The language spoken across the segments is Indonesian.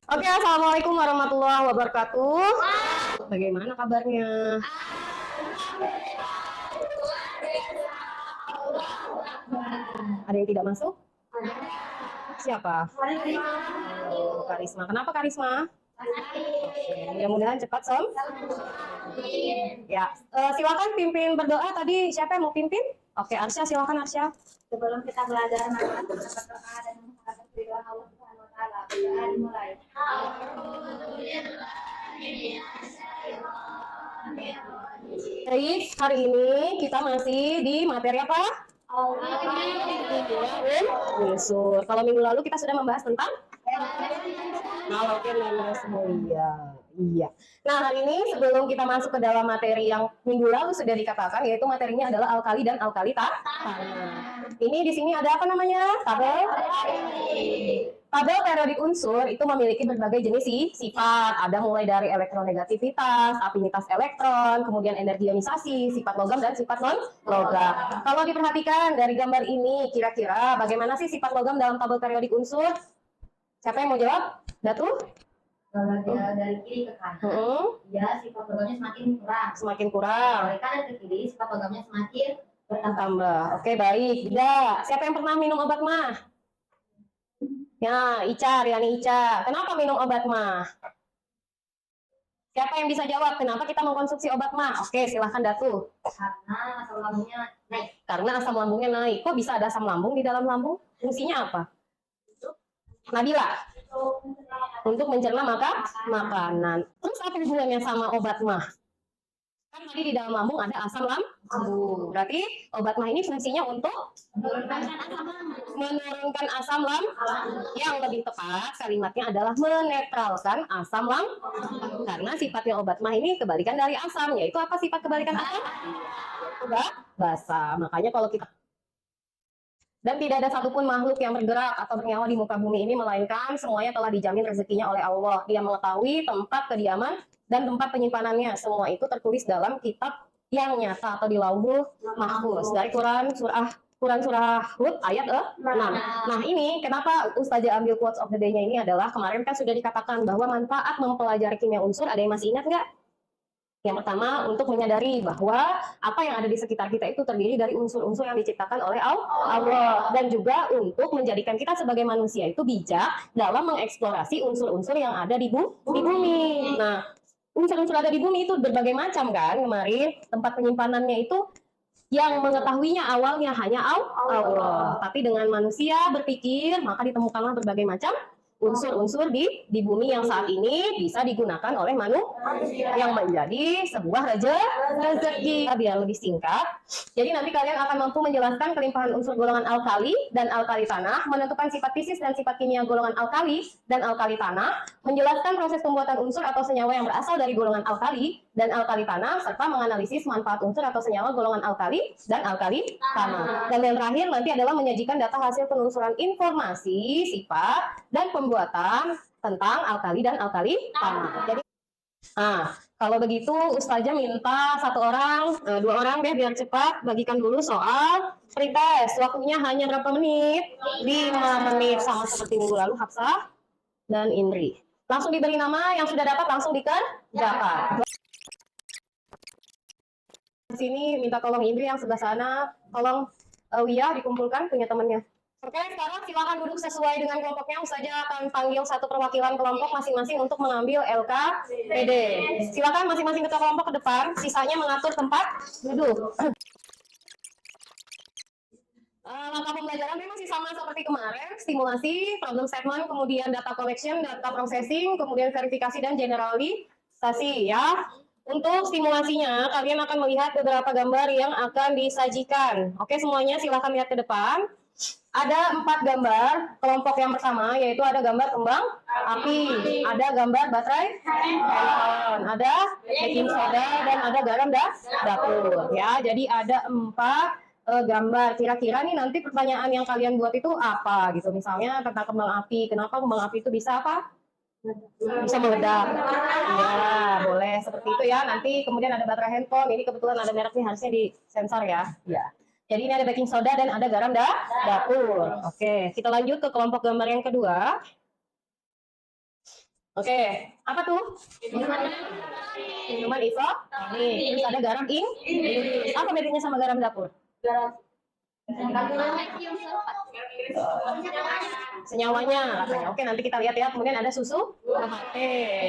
Oke, assalamualaikum warahmatullahi wabarakatuh. Bagaimana kabarnya? Ada yang tidak masuk? Siapa? Oh, Karisma. Kenapa Karisma? Mudah-mudahan cepat ya. Silakan pimpin berdoa. Tadi siapa yang mau pimpin? Oke, Arsya, silakan Arsya. Sebelum kita belajar, mari kita berdoa dan mengharap ridha Allah Subhanahu wa taala. Berdoa dimulai. Baik, hari ini kita masih di materi apa? Unsur. Kalau minggu lalu kita sudah membahas tentang elemen mulia. Iya. Nah, hari ini sebelum kita masuk ke dalam materi yang minggu lalu sudah dikatakan, yaitu materinya adalah alkali dan alkali tanah. Ini di sini ada apa namanya? Tabel. Tabel periodik unsur itu memiliki berbagai jenis sifat. Ada mulai dari elektronegativitas, afinitas elektron, kemudian energi ionisasi, sifat logam dan sifat non-logam. Kalau diperhatikan dari gambar ini, kira-kira bagaimana sih sifat logam dalam tabel periodik unsur? Siapa yang mau jawab? Datu? Kalau dia dari kiri ke kanan, ya sifat logamnya semakin kurang. Semakin kurang. Dari kanan ke kiri, sifat logamnya semakin bertambah. Oke, baik. Tidak. Siapa yang pernah minum obat mah? Ya, Ica, Riani Ica. Kenapa minum obat mah? Siapa yang bisa jawab kenapa kita mengkonsumsi obat mah? Oke, silahkan Datu. Karena asam lambungnya naik. Karena asam lambungnya naik. Kok bisa ada asam lambung di dalam lambung? Fungsinya apa? Nabila. Untuk mencerna makanan. Terus apa hubungannya sama obat mah? Kan tadi di dalam lambung ada asam lambung. Berarti obat mah ini fungsinya untuk menurunkan asam lambung. Yang lebih tepat kalimatnya adalah menetralkan asam lambung. Karena sifatnya obat mah ini kebalikan dari asam. Yaitu apa sifat kebalikan asam? Basa. Makanya kalau kita dan tidak ada satupun makhluk yang bergerak atau bernyawa di muka bumi ini, melainkan semuanya telah dijamin rezekinya oleh Allah. Dia mengetahui tempat kediaman dan tempat penyimpanannya. Semua itu tertulis dalam kitab yang nyata atau di lauhul mahfuz. Dari Quran surah Hud ayat 6. Nah, ini kenapa Ustazah ambil quotes of the day-nya ini adalah kemarin kan sudah dikatakan bahwa manfaat mempelajari kimia unsur. Ada yang masih ingat nggak? Yang pertama, untuk menyadari bahwa apa yang ada di sekitar kita itu terdiri dari unsur-unsur yang diciptakan oleh Allah. Dan juga untuk menjadikan kita sebagai manusia itu bijak dalam mengeksplorasi unsur-unsur yang ada di bumi. Nah, unsur-unsur ada di bumi itu berbagai macam kan. Kemarin tempat penyimpanannya itu yang mengetahuinya awalnya hanya Allah. Tapi dengan manusia berpikir, maka ditemukanlah berbagai macam unsur-unsur di bumi yang saat ini bisa digunakan oleh manusia yang menjadi sebuah rezeki. Biar lebih singkat, jadi nanti kalian akan mampu menjelaskan kelimpahan unsur golongan alkali dan alkali tanah, menentukan sifat fisis dan sifat kimia golongan alkali dan alkali tanah, menjelaskan proses pembuatan unsur atau senyawa yang berasal dari golongan alkali dan alkali tanah, serta menganalisis manfaat unsur atau senyawa golongan alkali dan alkali tanah. Dan yang terakhir nanti adalah menyajikan data hasil penelusuran informasi, sifat, dan pembuatan tentang alkali dan alkali tanah. Jadi, kalau begitu Ustazah minta dua orang deh biar cepat bagikan dulu soal pretest. Waktunya hanya berapa menit? 5 menit, sama seperti minggu lalu Hafsah dan Indri. Langsung diberi nama, yang sudah dapat langsung dikerjakan. Di sini minta tolong Indri yang sebelah sana, tolong Wia dikumpulkan punya temannya. Oke, sekarang silakan duduk sesuai dengan kelompoknya. Ustazah akan panggil satu perwakilan kelompok masing-masing untuk mengambil LKPD. Silakan masing-masing ketua kelompok ke depan, sisanya mengatur tempat duduk. Langkah pembelajaran memang masih sama seperti kemarin, stimulasi, problem statement, kemudian data collection, data processing, kemudian verifikasi dan generalisasi ya. Untuk stimulasinya, kalian akan melihat beberapa gambar yang akan disajikan. Oke, semuanya silakan lihat ke depan. Ada 4 gambar kelompok yang pertama, yaitu ada gambar kembang api, ada gambar baterai handphone, ada baking soda, dan ada garam dapur. Ya, jadi ada 4 gambar. Kira-kira nih nanti pertanyaan yang kalian buat itu apa gitu. Misalnya tentang kembang api, kenapa kembang api itu bisa apa? Bisa meledak. Ya, boleh seperti itu ya. Nanti kemudian ada baterai handphone. Ini kebetulan ada mereknya, harusnya disensor ya. Ya. Jadi ini ada baking soda dan ada garam dapur. Oke, kita lanjut ke kelompok gambar yang kedua. Oke, apa tuh? Minuman isotonik. Terus ada garam Inggris. Apa bedanya sama garam dapur? Senyawanya katanya. Oke, nanti kita lihat ya. Kemudian ada susu UHT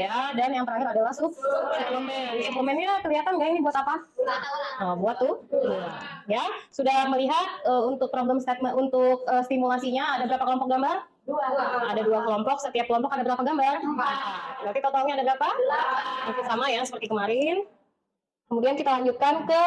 ya, dan yang terakhir adalah suplemen. Suplemennya kelihatan nggak ini buat apa? Oh, buat tuh. Ya, sudah melihat untuk problem statement untuk stimulasinya ada berapa kelompok gambar? Ada 2 kelompok. Setiap kelompok ada berapa gambar? 4. Berarti totalnya ada berapa? Masih sama ya seperti kemarin. Kemudian kita lanjutkan ke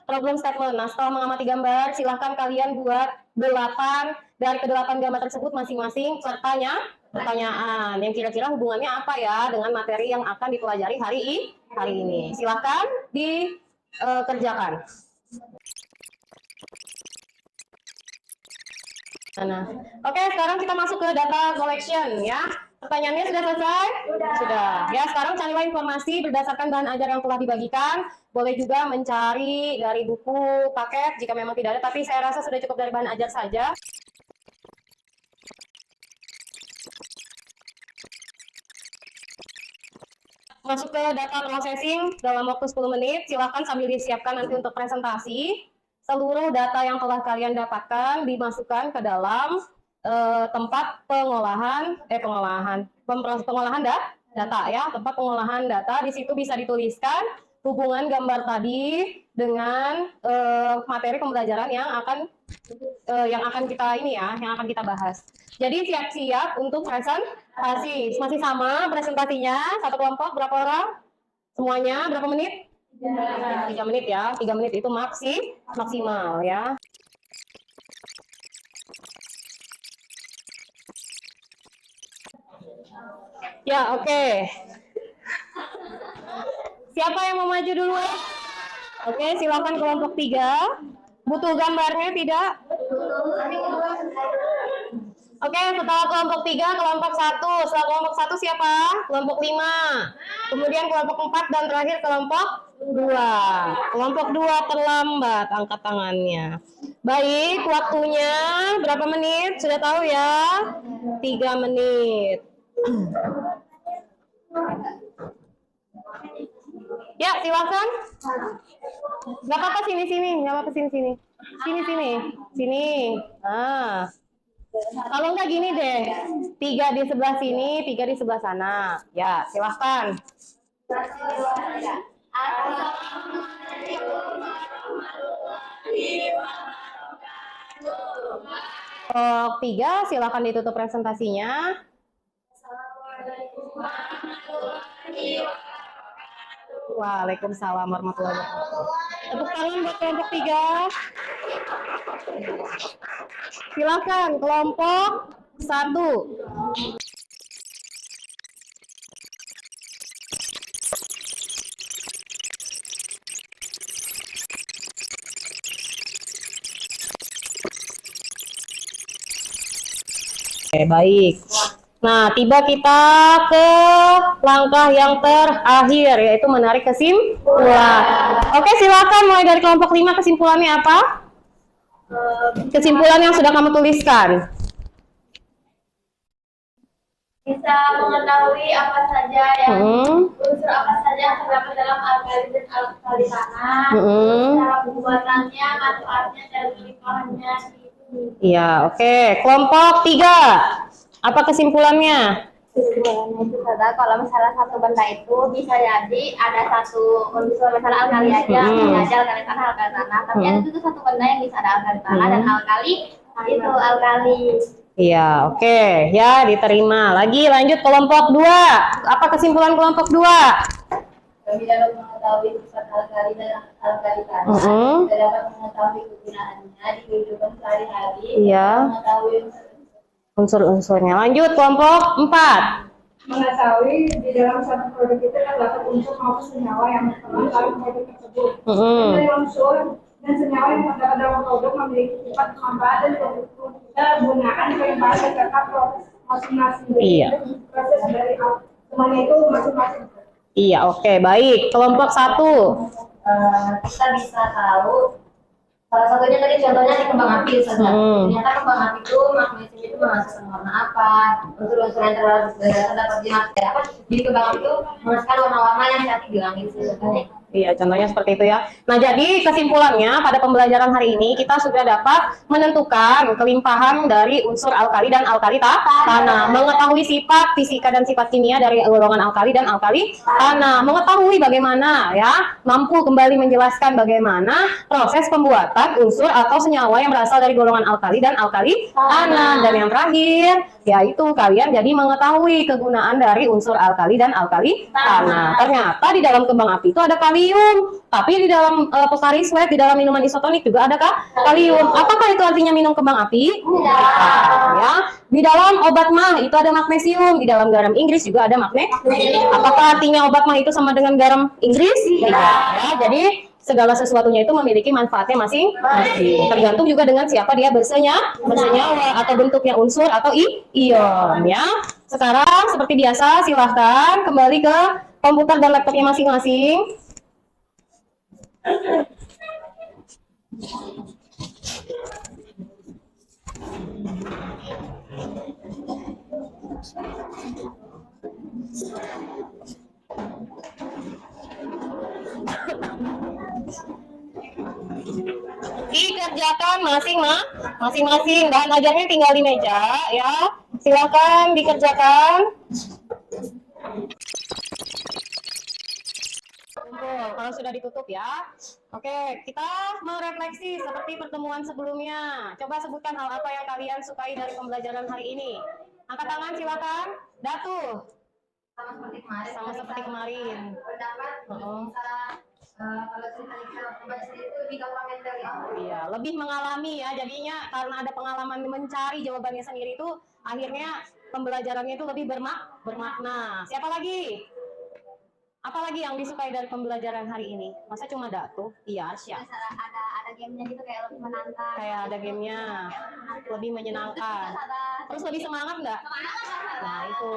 problem statement. Nah, setelah mengamati gambar, silahkan kalian buat 8 dari ke-8 gambar tersebut masing-masing pertanyaan yang kira-kira hubungannya apa ya dengan materi yang akan dipelajari hari ini. Silahkan dikerjakan. Nah, oke, sekarang kita masuk ke data collection ya. Pertanyaannya sudah selesai? Sudah. Ya, sekarang carilah informasi berdasarkan bahan ajar yang telah dibagikan. Boleh juga mencari dari buku paket jika memang tidak ada, tapi saya rasa sudah cukup dari bahan ajar saja. Masuk ke data processing dalam waktu 10 menit. Silakan sambil disiapkan nanti untuk presentasi. Seluruh data yang telah kalian dapatkan dimasukkan ke dalam tempat pengolahan data ya, tempat pengolahan data. Di situ bisa dituliskan hubungan gambar tadi dengan materi pembelajaran yang akan kita bahas. Jadi siap-siap untuk presentasi. Masih sama presentasinya, satu kelompok berapa orang? Semuanya berapa menit? 3 menit ya. 3 menit itu maksimal ya. Ya, oke. Siapa yang mau maju duluan? Oke, silakan kelompok 3. Butuh gambarnya tidak? Oke, setelah kelompok 3, kelompok 1. Setelah kelompok 1 siapa? Kelompok 5. Kemudian kelompok 4 dan terakhir kelompok 2. Kelompok 2 terlambat, angkat tangannya. Baik, waktunya berapa menit? Sudah tahu ya? 3 menit. Ya, silakan. Gak apa-apa sini. Gak apa-apa sini. Sini. Nah. Kalau enggak gini deh, 3 di sebelah sini, 3 di sebelah sana. Ya, silahkan. Kelompok 3, silahkan ditutup presentasinya. Waalaikumsalam warahmatullahi wabarakatuh. Tepuk tangan buat kelompok 3. Silakan kelompok 1. Oke, baik. Nah, tiba kita ke langkah yang terakhir, yaitu menarik kesimpulan. Oke, silakan mulai dari kelompok 5, kesimpulannya apa? Kesimpulan yang sudah kamu tuliskan. Bisa mengetahui apa saja yang unsur apa saja yang terdapat dalam alkali dan alkali tanah, cara pembuatannya, manfaatnya, dan limpahannya. Iya, oke. Kelompok 3, apa kesimpulannya? Kesimpulannya itu adalah kalau misalnya satu benda itu bisa jadi ada satu unsur, misalnya alkali aja, alkali tanah, tapi ada itu satu benda yang bisa ada alkali tanah dan alkali, nah itu alkali. Iya, oke. Ya, diterima. Lagi lanjut kelompok 2. Apa kesimpulan kelompok 2? Kami dapat mengetahui sifat alkali dan alkali tanah, kita dapat mengetahui kegunaannya di kehidupan sehari-hari, mengetahui unsur-unsurnya. Lanjut kelompok 4. Mengetahui di dalam satu produk itu terdapat unsur maupun senyawa yang terkandung dalam produk tersebut. Dari unsur dan senyawa yang terdapat dalam produk memiliki sifat manfaat dan kita gunakan kelimpahan beserta proses masing-masing. Iya. Proses dari semuanya itu masing-masing. Iya, oke, baik. Kelompok 1. Kita bisa tahu salah satunya tadi contohnya di kembang api saja. Ternyata kembang api itu magnesia itu menghasilkan warna apa, unsur-unsur yang terdapat di di kembang api itu menghasilkan warna-warna yang cantik di langit sebenarnya. Iya, contohnya seperti itu ya. Nah, jadi kesimpulannya pada pembelajaran hari ini kita sudah dapat menentukan kelimpahan dari unsur alkali dan alkali tanah, mengetahui sifat fisika dan sifat kimia dari golongan alkali dan alkali tanah, mengetahui bagaimana ya, mampu kembali menjelaskan bagaimana proses pembuatan unsur atau senyawa yang berasal dari golongan alkali dan alkali tanah, dan yang terakhir yaitu kalian jadi mengetahui kegunaan dari unsur alkali dan alkali tanah. Ternyata di dalam kembang api itu ada kalium, tapi di dalam Pocari Sweat, di dalam minuman isotonik juga ada kalium. Apakah itu artinya minum kembang api? Ya. Di dalam obat mah itu ada magnesium, di dalam garam Inggris juga ada magnesium. Apakah artinya obat mah itu sama dengan garam Inggris? Tidak. Ya, jadi segala sesuatunya itu memiliki manfaatnya masing-masing. Tergantung juga dengan siapa dia bersenyawa atau bentuknya unsur atau ion ya. Sekarang seperti biasa silahkan kembali ke komputer dan laptopnya masing-masing. Dikerjakan masing-masing, bahan ajarnya tinggal di meja ya, silakan dikerjakan. Kalau sudah ditutup ya. Oke, kita merefleksi seperti pertemuan sebelumnya. Coba sebutkan hal apa yang kalian sukai dari pembelajaran hari ini. Angkat tangan silakan. Datu. Sama seperti kemarin. Pendapat kalau cerita itu lebih gampang mental ya. Iya, lebih mengalami ya. Jadinya karena ada pengalaman mencari jawabannya sendiri itu, akhirnya pembelajarannya itu lebih bermakna. Siapa lagi? Apalagi yang disukai dari pembelajaran hari ini? Masa cuma Datu? Iya, Asya. Ada gamenya gitu kayak lebih menantang. Kayak ada gamenya, lebih menyenangkan. Terus lebih semangat nggak? Nah itu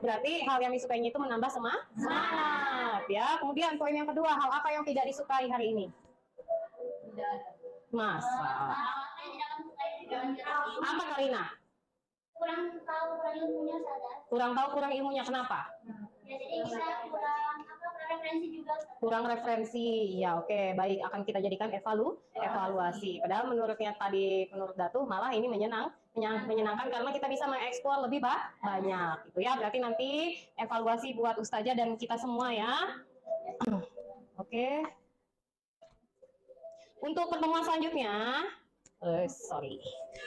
berarti hal yang disukainya itu menambah semangat ya. Kemudian poin yang kedua, hal apa yang tidak disukai hari ini? Masa? Apa Karina? Kurang tahu kurang ilmunya sadar. Kurang tahu kurang ilmunya, kenapa? Ya, jadi kita kurang referensi juga. Kurang referensi, ya oke, baik, akan kita jadikan evaluasi. Padahal menurutnya tadi, menurut Datu malah ini menyenangkan karena kita bisa mengeksplor lebih banyak, gitu ya. Berarti nanti evaluasi buat Ustazah dan kita semua ya. Oke. Untuk pertemuan selanjutnya,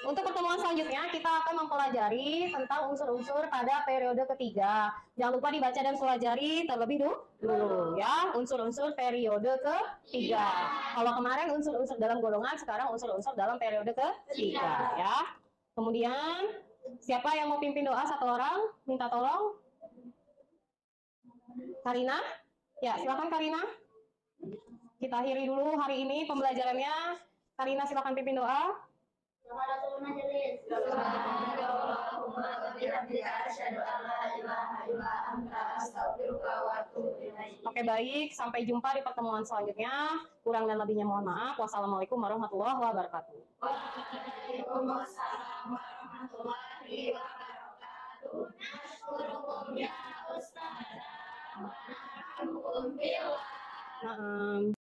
Untuk pertemuan selanjutnya kita akan mempelajari tentang unsur-unsur pada periode ketiga. Jangan lupa dibaca dan pelajari terlebih dulu ya, unsur-unsur periode ketiga. Kalau kemarin unsur-unsur dalam golongan, sekarang unsur-unsur dalam periode ketiga ya. Kemudian siapa yang mau pimpin doa satu orang? Minta tolong. Karina? Ya, silakan Karina. Kita akhiri dulu hari ini pembelajarannya. Karina silakan pimpin doa. Oke baik, sampai jumpa di pertemuan selanjutnya. Kurang dan lebihnya mohon maaf. Wassalamualaikum warahmatullahi wabarakatuh. Waalaikumsalam warahmatullahi wabarakatuh.